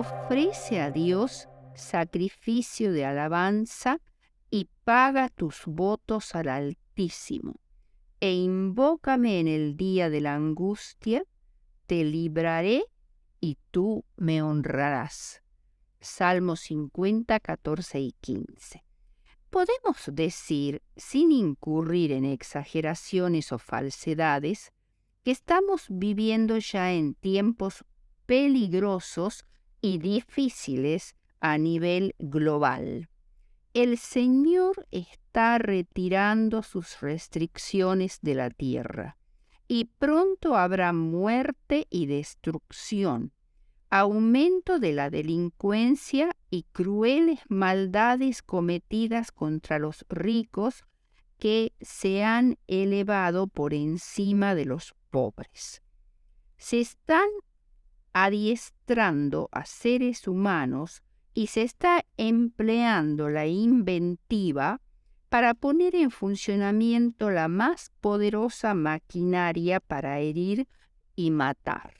ofrece a Dios sacrificio de alabanza y paga tus votos al Altísimo, e invócame en el día de la angustia, te libraré y tú me honrarás. Salmos 50, 14 y 15. Podemos decir, sin incurrir en exageraciones o falsedades, que estamos viviendo ya en tiempos peligrosos y difíciles a nivel global. El Señor está retirando sus restricciones de la tierra y pronto habrá muerte y destrucción, aumento de la delincuencia y crueles maldades cometidas contra los ricos que se han elevado por encima de los pobres. Se están adiestrando a seres humanos y se está empleando la inventiva para poner en funcionamiento la más poderosa maquinaria para herir y matar.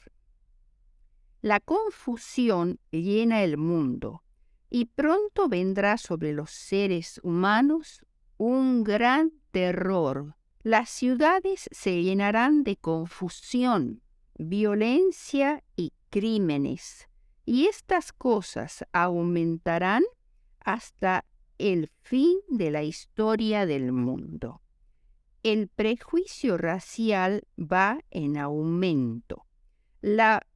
La confusión llena el mundo y pronto vendrá sobre los seres humanos un gran terror. Las ciudades se llenarán de confusión, violencia y crímenes, y estas cosas aumentarán hasta el fin de la historia del mundo. El prejuicio racial va en aumento. La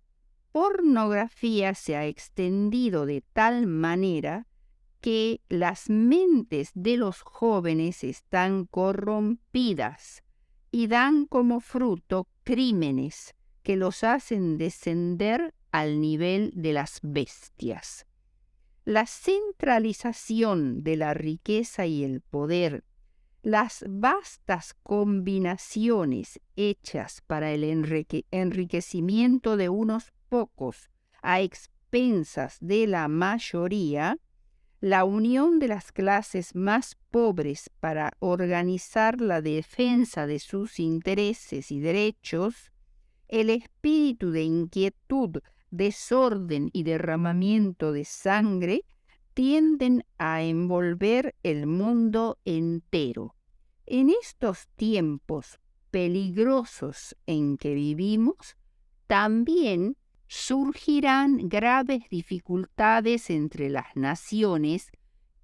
pornografía se ha extendido de tal manera que las mentes de los jóvenes están corrompidas y dan como fruto crímenes que los hacen descender al nivel de las bestias. La centralización de la riqueza y el poder, las vastas combinaciones hechas para el enriquecimiento de unos pocos a expensas de la mayoría, la unión de las clases más pobres para organizar la defensa de sus intereses y derechos, el espíritu de inquietud, desorden y derramamiento de sangre tienden a envolver el mundo entero. En estos tiempos peligrosos en que vivimos, también surgirán graves dificultades entre las naciones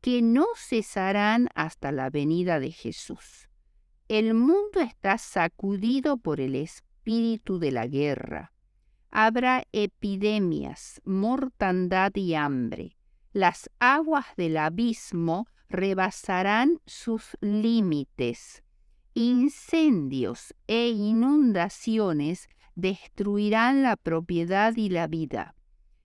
que no cesarán hasta la venida de Jesús. El mundo está sacudido por el espíritu de la guerra. Habrá epidemias, mortandad y hambre. Las aguas del abismo rebasarán sus límites. Incendios e inundaciones destruirán la propiedad y la vida.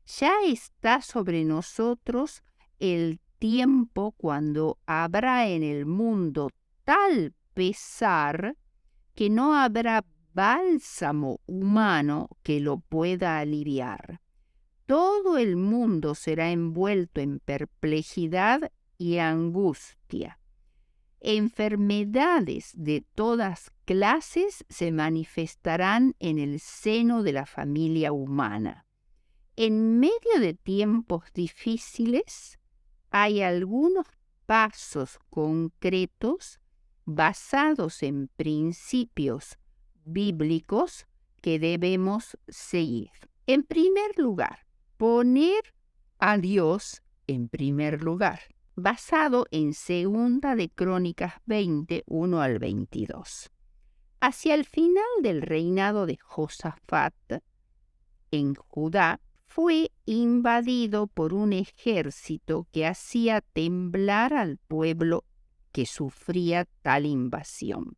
Ya está sobre nosotros el tiempo cuando habrá en el mundo tal pesar que no habrá bálsamo humano que lo pueda aliviar. Todo el mundo será envuelto en perplejidad y angustia. Enfermedades de todas clases se manifestarán en el seno de la familia humana. En medio de tiempos difíciles, hay algunos pasos concretos basados en principios bíblicos que debemos seguir. En primer lugar, poner a Dios en primer lugar, basado en 2 de Crónicas 20, 1 al 22. Hacia el final del reinado de Josafat en Judá, fue invadido por un ejército que hacía temblar al pueblo que sufría tal invasión.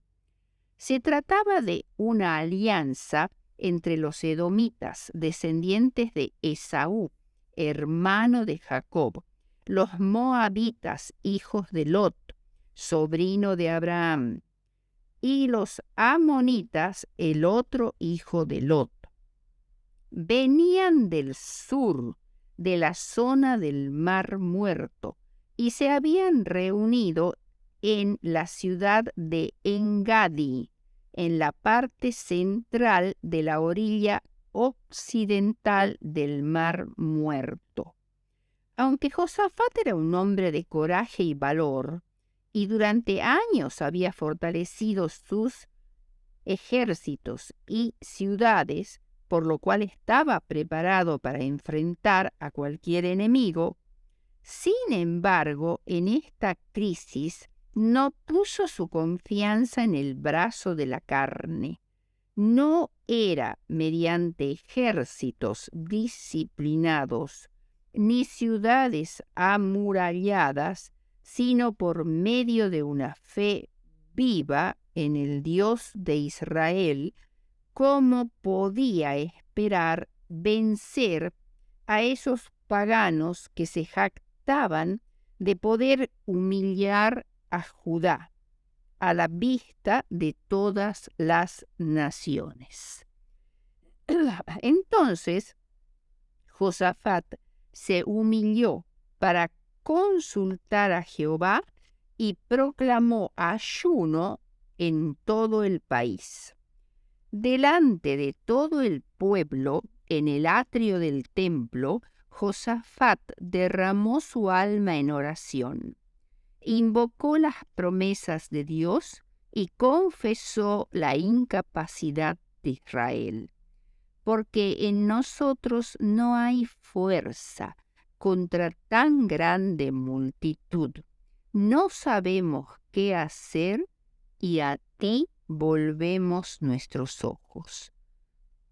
Se trataba de una alianza entre los edomitas, descendientes de Esaú, hermano de Jacob, los moabitas, hijos de Lot, sobrino de Abraham, y los amonitas, el otro hijo de Lot. Venían del sur, de la zona del Mar Muerto, y se habían reunido en la ciudad de Engadi, en la parte central de la orilla occidental del Mar Muerto. Aunque Josafat era un hombre de coraje y valor, y durante años había fortalecido sus ejércitos y ciudades, por lo cual estaba preparado para enfrentar a cualquier enemigo, sin embargo, en esta crisis no puso su confianza en el brazo de la carne. No era mediante ejércitos disciplinados ni ciudades amuralladas, sino por medio de una fe viva en el Dios de Israel, como podía esperar vencer a esos paganos que se jactaban de poder humillar a Judá a la vista de todas las naciones. Entonces, Josafat se humilló para consultar a Jehová y proclamó ayuno en todo el país. Delante de todo el pueblo, en el atrio del templo, Josafat derramó su alma en oración, invocó las promesas de Dios y confesó la incapacidad de Israel. Porque en nosotros no hay fuerza contra tan grande multitud. No sabemos qué hacer y a ti volvemos nuestros ojos.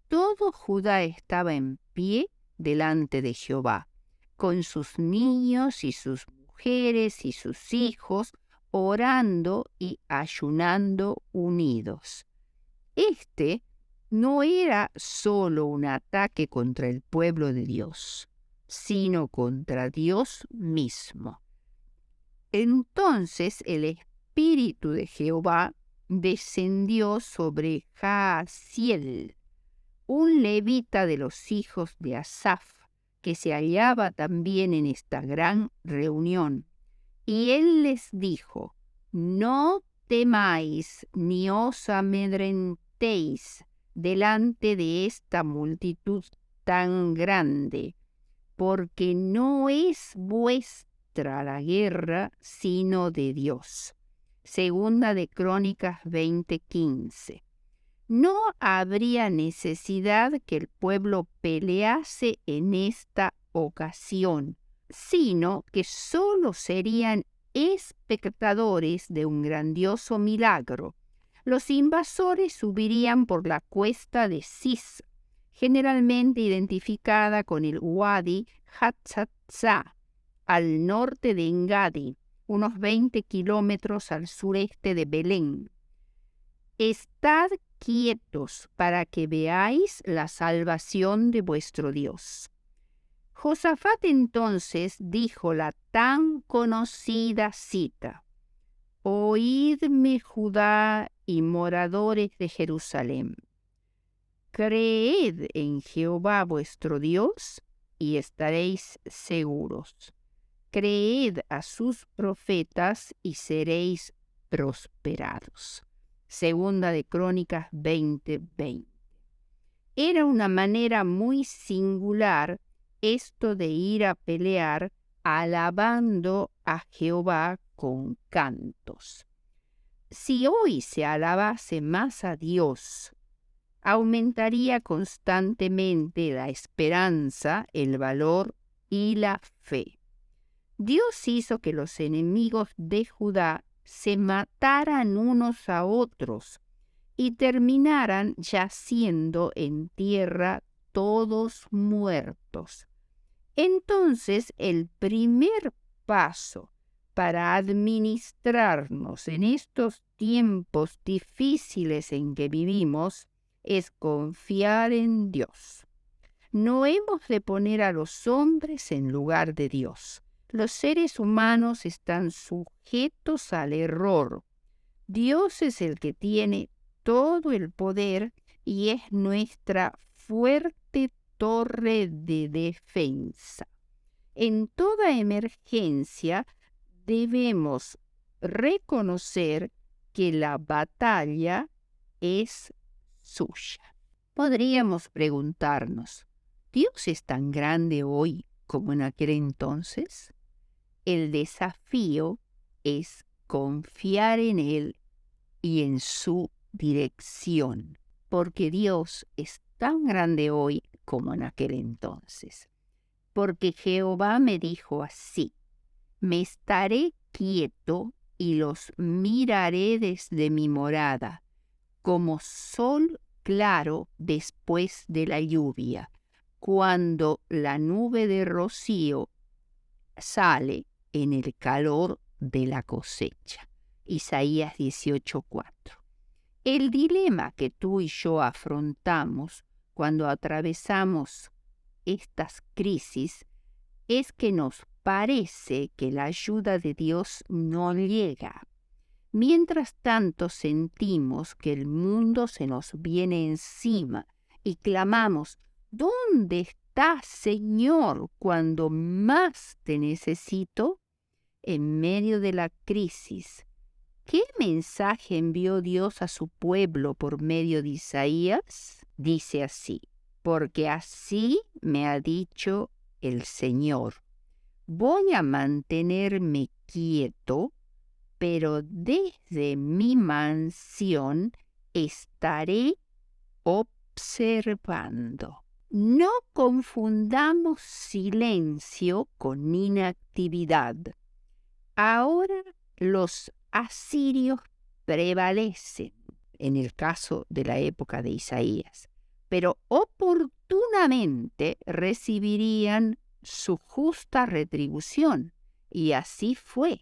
Todo Judá estaba en pie delante de Jehová, con sus niños y sus mujeres y sus hijos, orando y ayunando unidos. Este no era solo un ataque contra el pueblo de Dios, sino contra Dios mismo. Entonces el Espíritu de Jehová descendió sobre Jaasiel, un levita de los hijos de Asaf, que se hallaba también en esta gran reunión. Y él les dijo: no temáis ni os amedrentéis delante de esta multitud tan grande, porque no es vuestra la guerra, sino de Dios. Segunda de Crónicas 20:15. No habría necesidad que el pueblo pelease en esta ocasión, sino que solo serían espectadores de un grandioso milagro. Los invasores subirían por la cuesta de Cis, generalmente identificada con el Wadi Hatzatzá, al norte de Engadi, unos 20 kilómetros al sureste de Belén. Estad quietos para que veáis la salvación de vuestro Dios. Josafat entonces dijo la tan conocida cita: Oídme, Judá y moradores de Jerusalén. Creed en Jehová vuestro Dios y estaréis seguros. Creed a sus profetas y seréis prosperados. Segunda de Crónicas 20:20. Era una manera muy singular esto de ir a pelear alabando a Jehová con cantos. Si hoy se alabase más a Dios, aumentaría constantemente la esperanza, el valor y la fe. Dios hizo que los enemigos de Judá se mataran unos a otros y terminaran yaciendo en tierra todos muertos. Entonces el primer paso para administrarnos en estos tiempos difíciles en que vivimos es confiar en Dios. No hemos de poner a los hombres en lugar de Dios. Los seres humanos están sujetos al error. Dios es el que tiene todo el poder y es nuestra fuerte torre de defensa. En toda emergencia debemos reconocer que la batalla es suya. Podríamos preguntarnos: ¿Dios es tan grande hoy como en aquel entonces? El desafío es confiar en Él y en su dirección, porque Dios es tan grande hoy como en aquel entonces. Porque Jehová me dijo así: me estaré quieto y los miraré desde mi morada, como sol claro después de la lluvia, cuando la nube de rocío sale en el calor de la cosecha. Isaías 18:4. El dilema que tú y yo afrontamos cuando atravesamos estas crisis es que nos parece que la ayuda de Dios no llega. Mientras tanto sentimos que el mundo se nos viene encima y clamamos: ¿dónde estás, Señor, cuando más te necesito? En medio de la crisis, ¿qué mensaje envió Dios a su pueblo por medio de Isaías? Dice así: porque así me ha dicho el Señor, voy a mantenerme quieto, pero desde mi mansión estaré observando. No confundamos silencio con inactividad. Ahora los asirios prevalecen, en el caso de la época de Isaías, pero oportunamente recibirían su justa retribución, y así fue.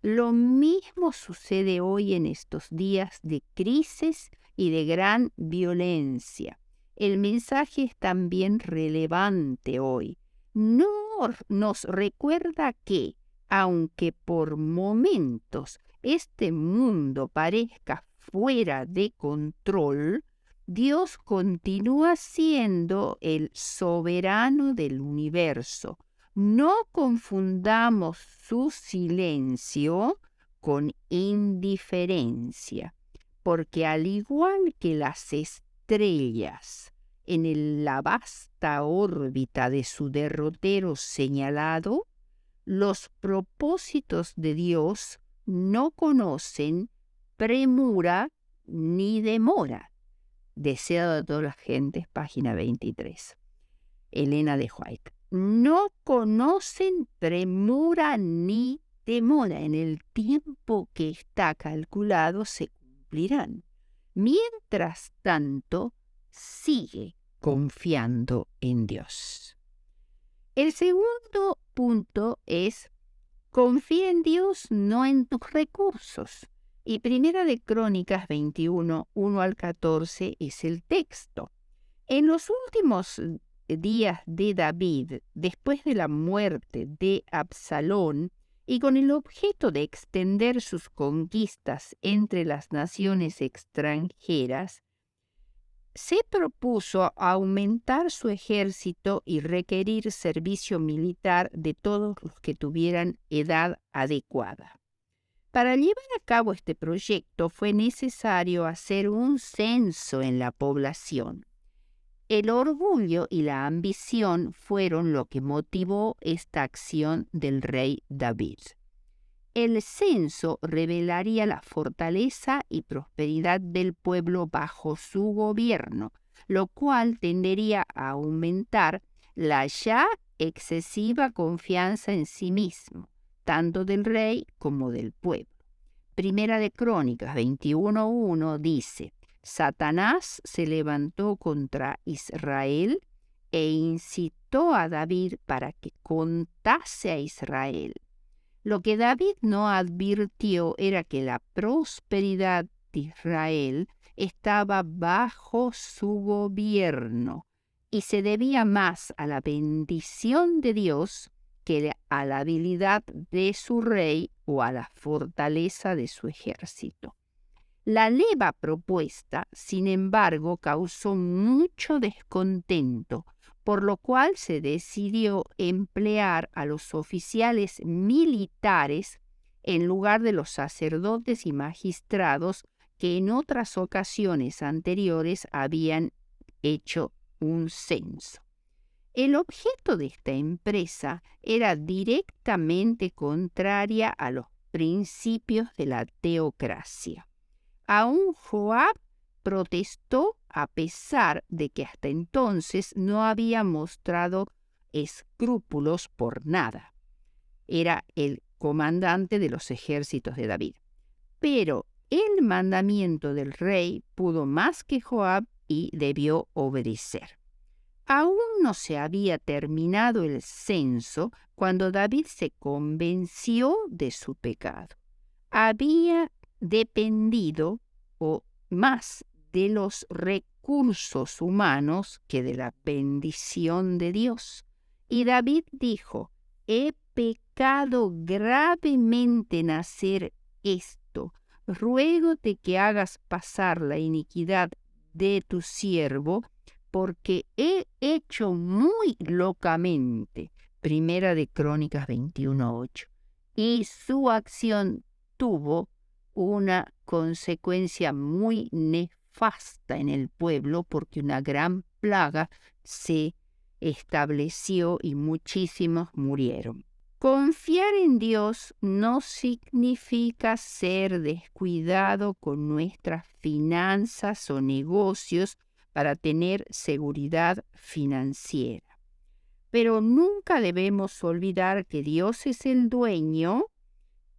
Lo mismo sucede hoy en estos días de crisis y de gran violencia. El mensaje es también relevante hoy. Nos recuerda que, aunque por momentos este mundo parezca fuera de control, Dios continúa siendo el soberano del universo. No confundamos su silencio con indiferencia, porque al igual que las estrellas en la vasta órbita de su derrotero señalado, los propósitos de Dios no conocen premura ni demora. Deseado de todas las gentes, página 23. Elena de White. No conocen premura ni demora. En el tiempo que está calculado se cumplirán. Mientras tanto, sigue confiando en Dios. El segundo punto es: confía en Dios, no en tus recursos. Y Primera de Crónicas 21, 1 al 14 es el texto. En los últimos días de David, después de la muerte de Absalón, y con el objeto de extender sus conquistas entre las naciones extranjeras, se propuso aumentar su ejército y requerir servicio militar de todos los que tuvieran edad adecuada. Para llevar a cabo este proyecto fue necesario hacer un censo en la población. El orgullo y la ambición fueron lo que motivó esta acción del rey David. El censo revelaría la fortaleza y prosperidad del pueblo bajo su gobierno, lo cual tendería a aumentar la ya excesiva confianza en sí mismo, tanto del rey como del pueblo. Primera de Crónicas 21:1 dice: Satanás se levantó contra Israel e incitó a David para que contase a Israel. Lo que David no advirtió era que la prosperidad de Israel estaba bajo su gobierno y se debía más a la bendición de Dios que a la habilidad de su rey o a la fortaleza de su ejército. La leva propuesta, sin embargo, causó mucho descontento, por lo cual se decidió emplear a los oficiales militares en lugar de los sacerdotes y magistrados que en otras ocasiones anteriores habían hecho un censo. El objeto de esta empresa era directamente contraria a los principios de la teocracia. Aún Joab protestó a pesar de que hasta entonces no había mostrado escrúpulos por nada. Era el comandante de los ejércitos de David. Pero el mandamiento del rey pudo más que Joab y debió obedecer. Aún no se había terminado el censo cuando David se convenció de su pecado. Había dependido o más de los recursos humanos que de la bendición de Dios. Y David dijo: he pecado gravemente en hacer esto. Ruégote que hagas pasar la iniquidad de tu siervo, porque he hecho muy locamente. Primera de Crónicas 21:8. Y su acción tuvo una consecuencia muy nefasta en el pueblo, porque una gran plaga se estableció y muchísimos murieron. Confiar en Dios no significa ser descuidado con nuestras finanzas o negocios para tener seguridad financiera. Pero nunca debemos olvidar que Dios es el dueño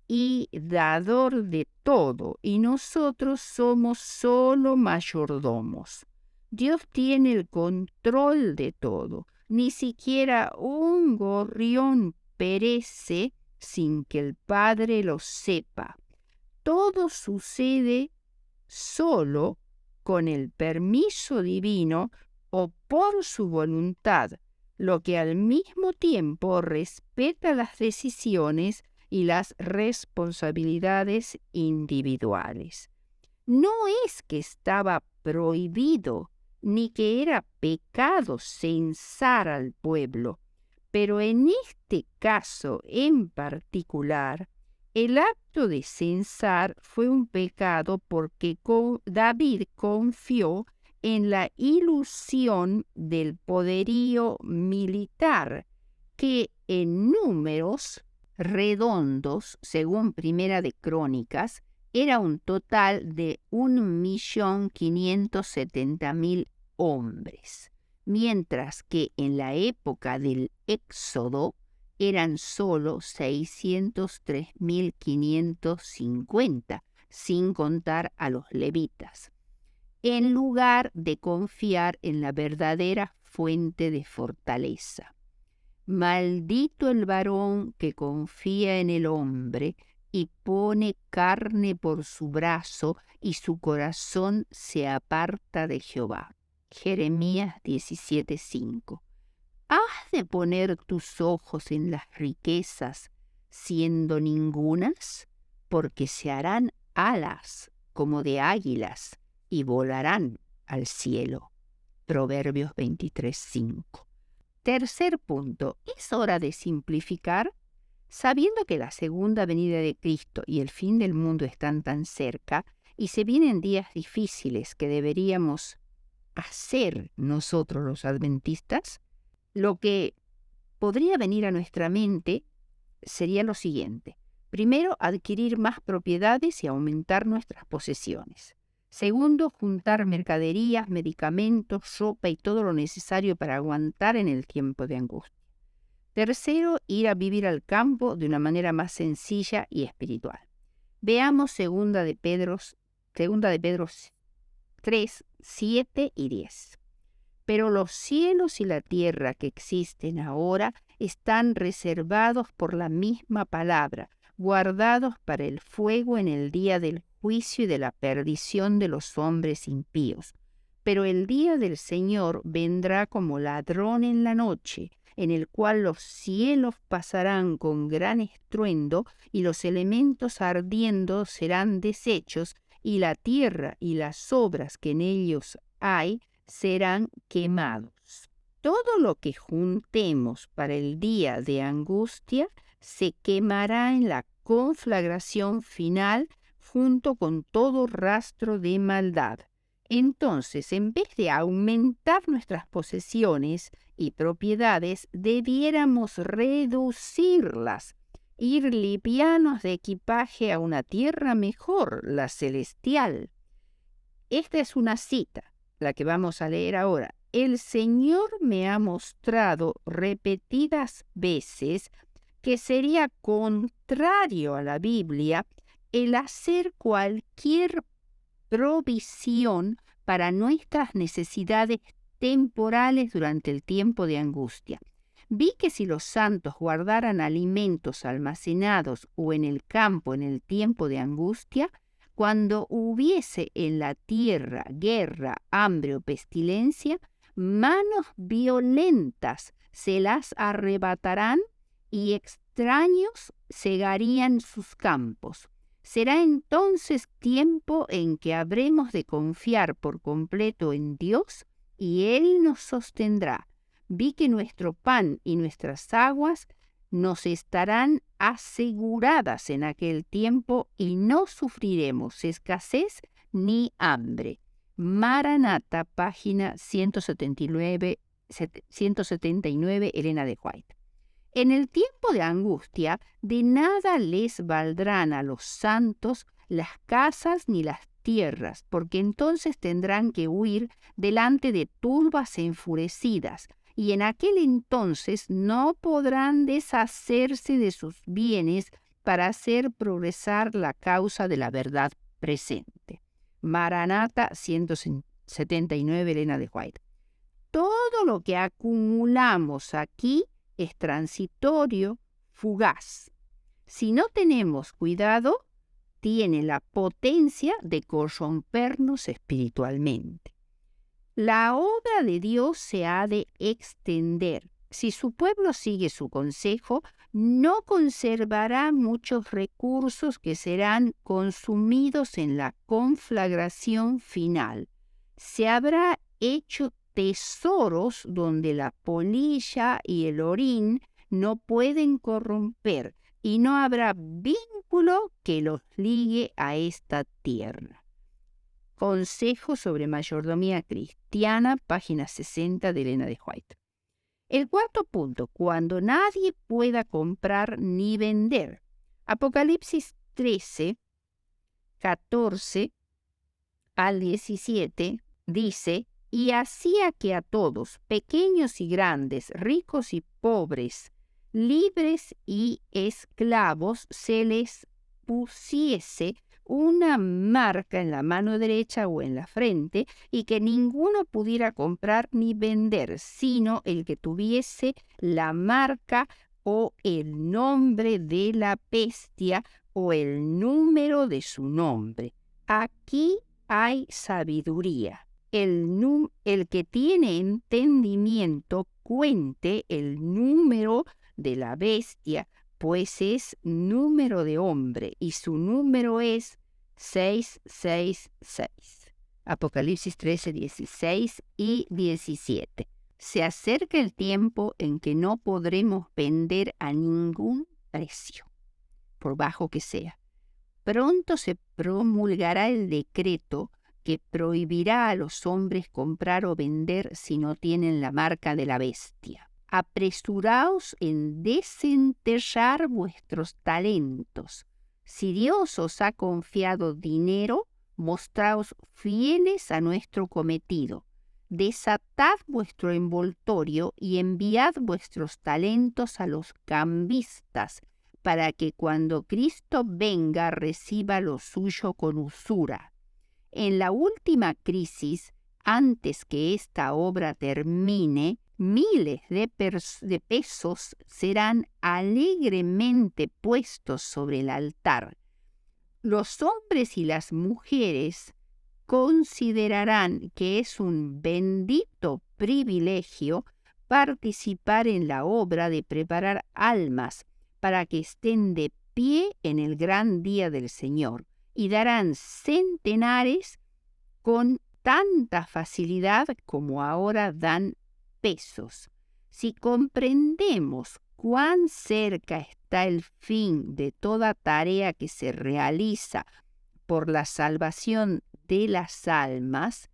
y dador de todo, y nosotros somos solo mayordomos. Dios tiene el control de todo. Ni siquiera un gorrión perece sin que el Padre lo sepa. Todo sucede solo con el permiso divino o por su voluntad, lo que al mismo tiempo respeta las decisiones y las responsabilidades individuales. No es que estaba prohibido ni que era pecado censar al pueblo, pero en este caso en particular, el acto de censar fue un pecado porque David confió en la ilusión del poderío militar, que en números redondos, según Primera de Crónicas, era un total de 1.570.000 hombres, mientras que en la época del Éxodo eran solo 603.550, sin contar a los levitas, en lugar de confiar en la verdadera fuente de fortaleza. Maldito el varón que confía en el hombre y pone carne por su brazo, y su corazón se aparta de Jehová. Jeremías 17:5. ¿Has de poner tus ojos en las riquezas, siendo ningunas? Porque se harán alas como de águilas y volarán al cielo. Proverbios 23:5. Tercer punto, es hora de simplificar. Sabiendo que la segunda venida de Cristo y el fin del mundo están tan cerca y se vienen días difíciles que deberíamos hacer nosotros los adventistas, lo que podría venir a nuestra mente sería lo siguiente. Primero, adquirir más propiedades y aumentar nuestras posesiones. Segundo, juntar mercaderías, medicamentos, ropa y todo lo necesario para aguantar en el tiempo de angustia. Tercero, ir a vivir al campo de una manera más sencilla y espiritual. Veamos segunda de Pedro 3, 7 y 10. Pero los cielos y la tierra que existen ahora están reservados por la misma palabra, guardados para el fuego en el día del juicio y de la perdición de los hombres impíos. Pero el día del Señor vendrá como ladrón en la noche, en el cual los cielos pasarán con gran estruendo, y los elementos ardiendo serán deshechos, y la tierra y las obras que en ellos hay serán quemados. Todo lo que juntemos para el día de angustia se quemará en la conflagración final, junto con todo rastro de maldad. Entonces, en vez de aumentar nuestras posesiones y propiedades, debiéramos reducirlas, ir livianos de equipaje a una tierra mejor, la celestial. Esta es una cita, la que vamos a leer ahora. El Señor me ha mostrado repetidas veces que sería contrario a la Biblia el hacer cualquier provisión para nuestras necesidades temporales durante el tiempo de angustia. Vi que si los santos guardaran alimentos almacenados o en el campo en el tiempo de angustia, cuando hubiese en la tierra guerra, hambre o pestilencia, manos violentas se las arrebatarán y extraños cegarían sus campos. Será entonces tiempo en que habremos de confiar por completo en Dios y Él nos sostendrá. Vi que nuestro pan y nuestras aguas nos estarán aseguradas en aquel tiempo y no sufriremos escasez ni hambre. Maranata, página 179, Elena de White. En el tiempo de angustia, de nada les valdrán a los santos las casas ni las tierras, porque entonces tendrán que huir delante de turbas enfurecidas, y en aquel entonces no podrán deshacerse de sus bienes para hacer progresar la causa de la verdad presente. Maranata 179, Elena de White. Todo lo que acumulamos aquí es transitorio, fugaz. Si no tenemos cuidado, tiene la potencia de corrompernos espiritualmente. La obra de Dios se ha de extender. Si su pueblo sigue su consejo, no conservará muchos recursos que serán consumidos en la conflagración final. Se habrá hecho tesoros donde la polilla y el orín no pueden corromper, y no habrá vínculo que los ligue a esta tierra. Consejo sobre mayordomía cristiana, página 60 de Elena de White. El cuarto punto, cuando nadie pueda comprar ni vender. Apocalipsis 13, 14 al 17 dice: y hacía que a todos, pequeños y grandes, ricos y pobres, libres y esclavos, se les pusiese una marca en la mano derecha o en la frente, y que ninguno pudiera comprar ni vender, sino el que tuviese la marca o el nombre de la bestia o el número de su nombre. Aquí hay sabiduría. El que tiene entendimiento cuente el número de la bestia, pues es número de hombre, y su número es 666. Apocalipsis 13, 16 y 17. Se acerca el tiempo en que no podremos vender a ningún precio, por bajo que sea. Pronto se promulgará el decreto que prohibirá a los hombres comprar o vender si no tienen la marca de la bestia. Apresuraos en desenterrar vuestros talentos. Si Dios os ha confiado dinero, mostraos fieles a nuestro cometido. Desatad vuestro envoltorio y enviad vuestros talentos a los cambistas, para que cuando Cristo venga reciba lo suyo con usura. En la última crisis, antes que esta obra termine, miles de pesos serán alegremente puestos sobre el altar. Los hombres y las mujeres considerarán que es un bendito privilegio participar en la obra de preparar almas para que estén de pie en el gran día del Señor, y darán centenares con tanta facilidad como ahora dan pesos. Si comprendemos cuán cerca está el fin de toda tarea que se realiza por la salvación de las almas,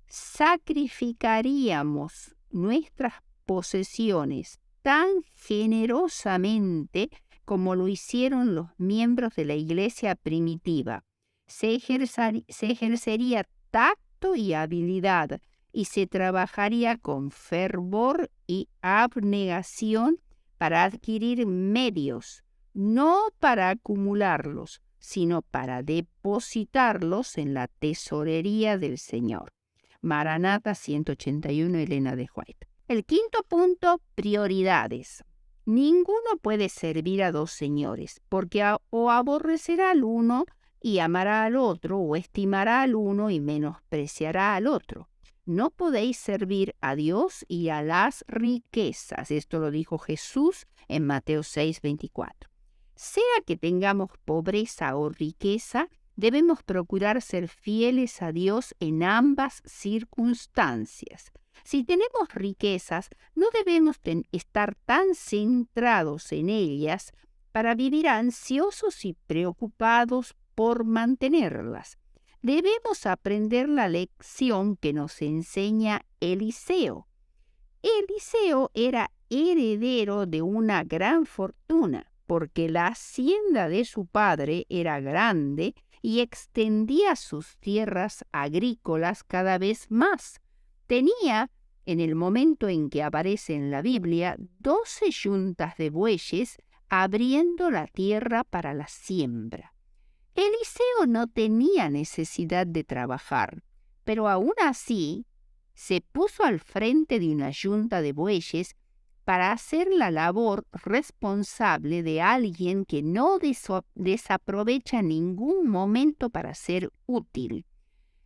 sacrificaríamos nuestras posesiones tan generosamente como lo hicieron los miembros de la iglesia primitiva. Se ejercería tacto y habilidad y se trabajaría con fervor y abnegación para adquirir medios, no para acumularlos, sino para depositarlos en la tesorería del Señor. Maranatha 181, Elena de White. El quinto punto, prioridades. Ninguno puede servir a dos señores, porque o aborrecerá al uno y amará al otro, o estimará al uno y menospreciará al otro. No podéis servir a Dios y a las riquezas. Esto lo dijo Jesús en Mateo 6:24. Sea que tengamos pobreza o riqueza, debemos procurar ser fieles a Dios en ambas circunstancias. Si tenemos riquezas, no debemos estar tan centrados en ellas para vivir ansiosos y preocupados por mantenerlas. Debemos aprender la lección que nos enseña Eliseo. Eliseo era heredero de una gran fortuna, porque la hacienda de su padre era grande y extendía sus tierras agrícolas cada vez más. Tenía, en el momento en que aparece en la Biblia, 12 yuntas de bueyes abriendo la tierra para la siembra. Eliseo no tenía necesidad de trabajar, pero aún así se puso al frente de una yunta de bueyes para hacer la labor responsable de alguien que no desaprovecha ningún momento para ser útil.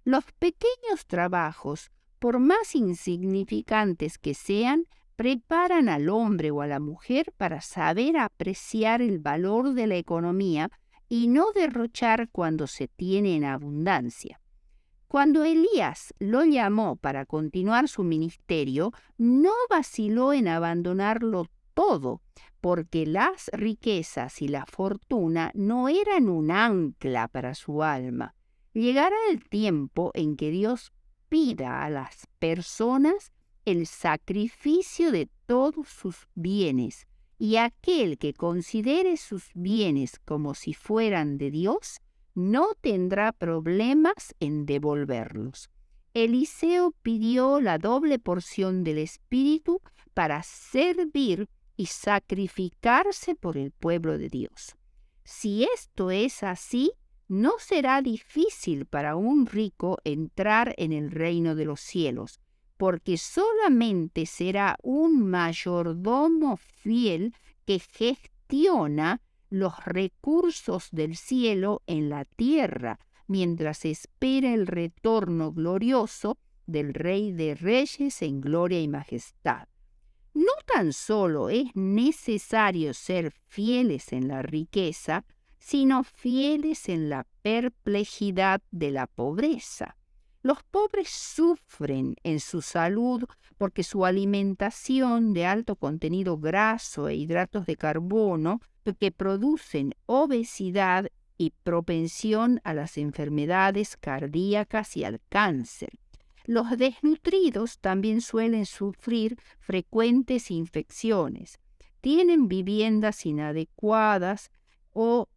Los pequeños trabajos, por más insignificantes que sean, preparan al hombre o a la mujer para saber apreciar el valor de la economía y no derrochar cuando se tiene en abundancia. Cuando Elías lo llamó para continuar su ministerio, no vaciló en abandonarlo todo, porque las riquezas y la fortuna no eran un ancla para su alma. Llegará el tiempo en que Dios pida a las personas el sacrificio de todos sus bienes, y aquel que considere sus bienes como si fueran de Dios, no tendrá problemas en devolverlos. Eliseo pidió la doble porción del Espíritu para servir y sacrificarse por el pueblo de Dios. Si esto es así, no será difícil para un rico entrar en el reino de los cielos, porque solamente será un mayordomo fiel que gestiona los recursos del cielo en la tierra, mientras espera el retorno glorioso del Rey de Reyes en gloria y majestad. No tan solo es necesario ser fieles en la riqueza, sino fieles en la perplejidad de la pobreza. Los pobres sufren en su salud porque su alimentación de alto contenido graso e hidratos de carbono que producen obesidad y propensión a las enfermedades cardíacas y al cáncer. Los desnutridos también suelen sufrir frecuentes infecciones, tienen viviendas inadecuadas o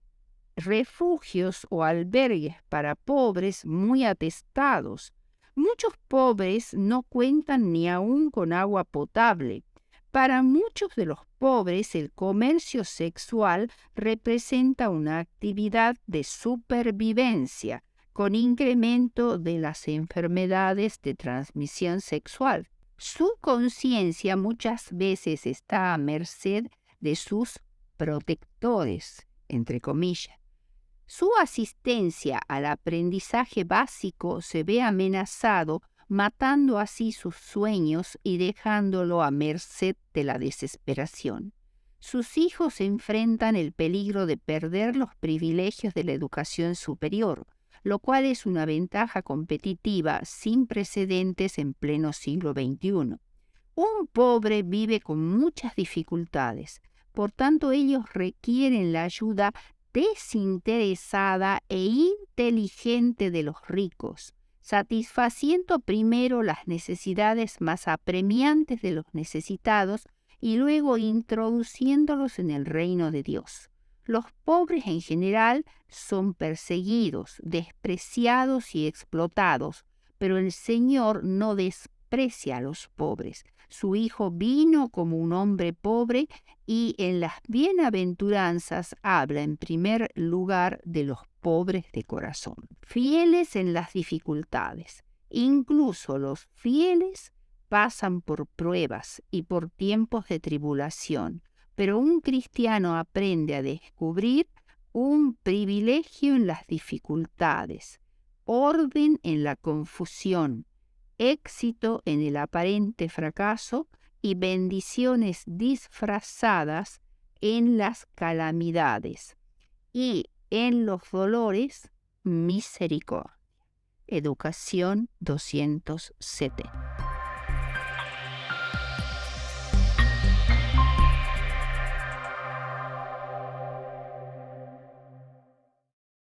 refugios o albergues para pobres muy atestados. Muchos pobres no cuentan ni aún con agua potable. Para muchos de los pobres, el comercio sexual representa una actividad de supervivencia, con incremento de las enfermedades de transmisión sexual. Su conciencia muchas veces está a merced de sus protectores, entre comillas. Su asistencia al aprendizaje básico se ve amenazado, matando así sus sueños y dejándolo a merced de la desesperación. Sus hijos enfrentan el peligro de perder los privilegios de la educación superior, lo cual es una ventaja competitiva sin precedentes en pleno siglo XXI. Un pobre vive con muchas dificultades, por tanto ellos requieren la ayuda desinteresada e inteligente de los ricos. satisfaciendo primero las necesidades más apremiantes de los necesitados y luego introduciéndolos en el reino de Dios. Los pobres en general son perseguidos, despreciados y explotados, pero el Señor no desprecia a los pobres. Su Hijo vino como un hombre pobre y en las bienaventuranzas habla en primer lugar de los pobres de corazón. Fieles en las dificultades. Incluso los fieles pasan por pruebas y por tiempos de tribulación, pero un cristiano aprende a descubrir un privilegio en las dificultades, orden en la confusión, éxito en el aparente fracaso y bendiciones disfrazadas en las calamidades y en los dolores misericordia. Educación 270.